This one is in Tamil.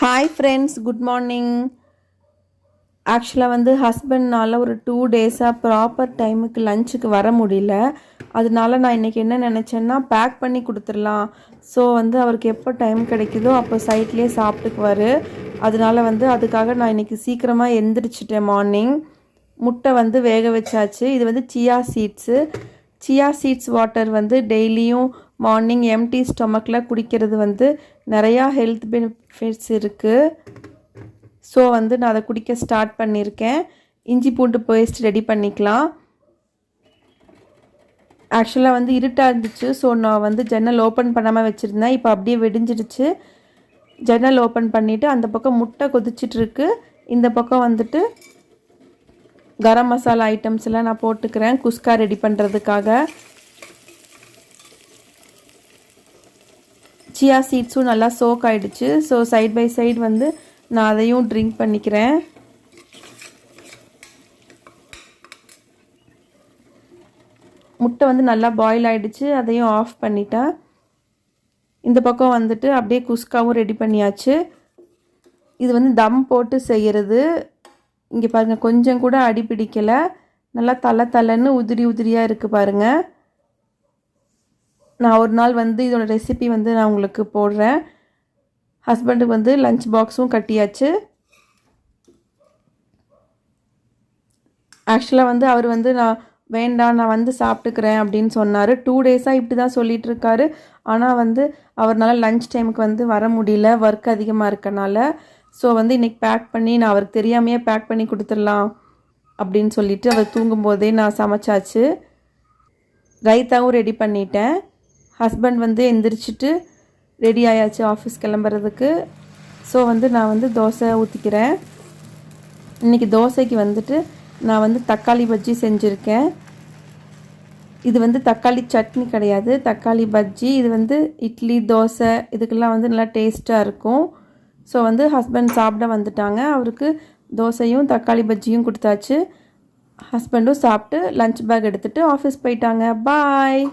Hi friends, good morning. ஆக்சுவலாக வந்து ஹஸ்பண்ட்னால் ஒரு 2 டேஸாக ப்ராப்பர் டைமுக்கு லஞ்சுக்கு வர முடியல. அதனால நான் இன்றைக்கி என்ன நினச்சேன்னா, பேக் பண்ணி கொடுத்துடலாம். ஸோ வந்து அவருக்கு எப்போ டைம் கிடைக்குதோ அப்போ சைட்லேயே சாப்பிட்டுக்குவார். அதனால வந்து அதுக்காக நான் இன்றைக்கி சீக்கிரமாக எந்திரிச்சிட்டேன். மார்னிங் முட்டை வந்து வேக வச்சாச்சு. இது வந்து சியா சீட்ஸ் வாட்டர் வந்து டெய்லியும் மார்னிங் எம்டி ஸ்டொமக்கில் குடிக்கிறது வந்து நிறையா ஹெல்த் பெனிஃபிட்ஸ் இருக்குது. ஸோ வந்து நான் அதை குடிக்க ஸ்டார்ட் பண்ணியிருக்கேன். இஞ்சி பூண்டு பேஸ்ட் ரெடி பண்ணிக்கலாம். ஆக்சுவலாக வந்து இருட்டாக இருந்துச்சு. ஸோ நான் வந்து ஜன்னல் ஓப்பன் பண்ணாமல் வச்சுருந்தேன். இப்போ அப்படியே வெடிஞ்சிடுச்சு. ஜன்னல் ஓப்பன் பண்ணிவிட்டு அந்த பக்கம் முட்டை கொதிச்சிட்ருக்கு. இந்த பக்கம் வந்துட்டு கரம் மசாலா ஐட்டம்ஸ் எல்லாம் நான் போட்டுக்கிறேன் குஸ்கா ரெடி பண்ணுறதுக்காக. சியா சீட்ஸும் நல்லா சோக் ஆகிடுச்சு. ஸோ சைட் பை சைடு வந்து நான் அதையும் ட்ரிங்க் பண்ணிக்கிறேன். முட்டை வந்து நல்லா பாயில் ஆகிடுச்சு. அதையும் ஆஃப் பண்ணிட்டேன். இந்த பக்கம் வந்துட்டு அப்படியே குஸ்காவும் ரெடி பண்ணியாச்சு. இது வந்து தம் போட்டு செய்கிறது. இங்கே பாருங்கள், கொஞ்சம் கூட அடி பிடிக்கலை. நல்லா தலைன்னு உதிரியாக இருக்குது பாருங்கள். நான் ஒரு நாள் வந்து இதோட ரெசிபி வந்து நான் உங்களுக்கு போடுறேன். ஹஸ்பண்டுக்கு வந்து லஞ்ச் பாக்ஸும் கட்டியாச்சு. ஆக்சுவலாக வந்து அவர் வந்து நான் வேண்டாம், நான் வந்து சாப்பிட்டுக்கிறேன் அப்படின்னு சொன்னார். 2 டேஸாக இப்படி தான் சொல்லிகிட்ருக்காரு. ஆனால் வந்து அவர்னால லஞ்ச் டைமுக்கு வந்து வர முடியல, ஒர்க் அதிகமாக இருக்கனால. ஸோ வந்து இன்றைக்கி பேக் பண்ணி நான் அவருக்கு தெரியாமையே பேக் பண்ணி கொடுத்துடலாம் அப்படின்னு சொல்லிவிட்டு அவர் தூங்கும்போதே நான் சமைச்சாச்சு. ரைத்தாவும் ரெடி பண்ணிட்டேன். ஹஸ்பண்ட் வந்து எந்திரிச்சிட்டு ரெடி ஆயாச்சு ஆஃபீஸ் கிளம்புறதுக்கு. ஸோ வந்து நான் வந்து தோசை ஊற்றிக்கிறேன். இன்றைக்கி தோசைக்கு வந்துட்டு நான் வந்து தக்காளி பஜ்ஜி செஞ்சுருக்கேன். இது வந்து தக்காளி சட்னி கிடையாது, தக்காளி பஜ்ஜி. இது வந்து இட்லி தோசை இதுக்கெல்லாம் வந்து நல்லா டேஸ்ட்டாக இருக்கும். ஸோ வந்து ஹஸ்பண்ட் சாப்பிட வந்துட்டாங்க. அவருக்கு தோசையும் தக்காளி பஜ்ஜியும் கொடுத்தாச்சு. ஹஸ்பண்டும் சாப்பிட்டு லஞ்ச் பேக் எடுத்துகிட்டு ஆஃபீஸ் போயிட்டாங்க. பாய்.